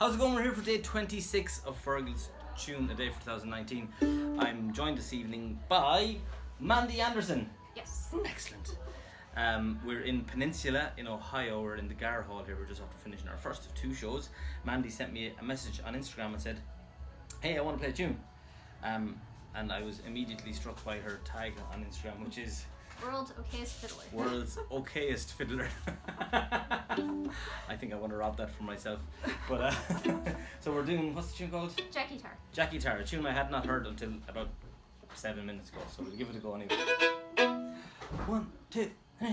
How's it going? We're here for day 26 of Fergal's Tune A Day for 2019. I'm joined this evening by Mandy Anderson. Yes. Excellent. We're in Peninsula in Ohio. We're in the Gar Hall here. We're just after finishing our first of two shows. Mandy sent me a message on Instagram and said, "Hey, I want to play a tune." And I was immediately struck by her tag on Instagram, which is World's okayest fiddler. World's okayest fiddler. I think I want to rob that for myself. But so we're doing, what's the tune called? Jacky Tar. Jacky Tar, a tune I had not heard until about 7 minutes ago. So we'll give it a go anyway. 1, 2, 3.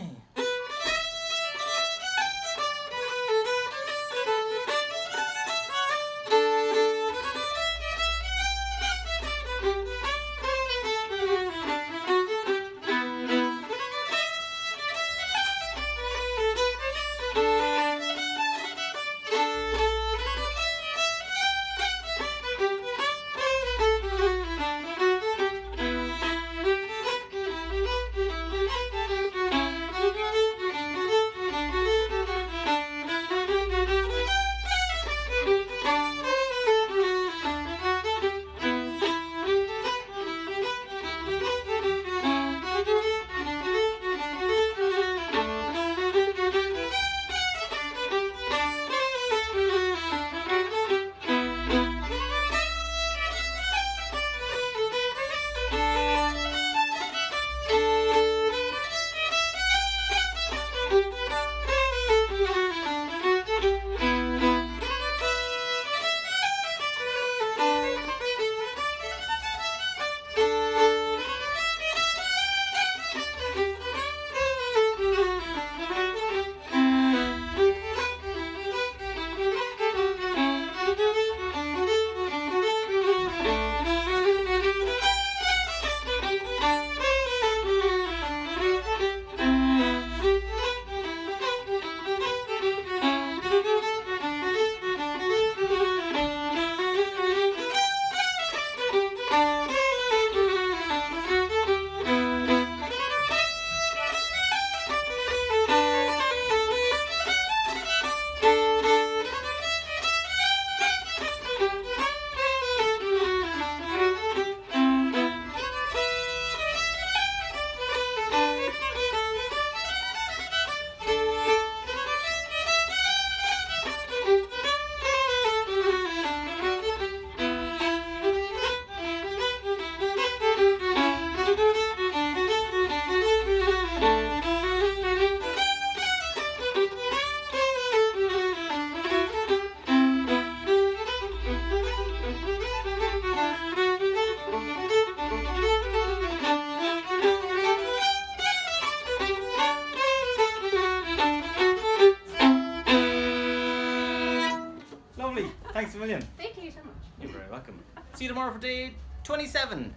Lovely. Thanks a million. Thank you so much. You're very welcome. See you tomorrow for day 27.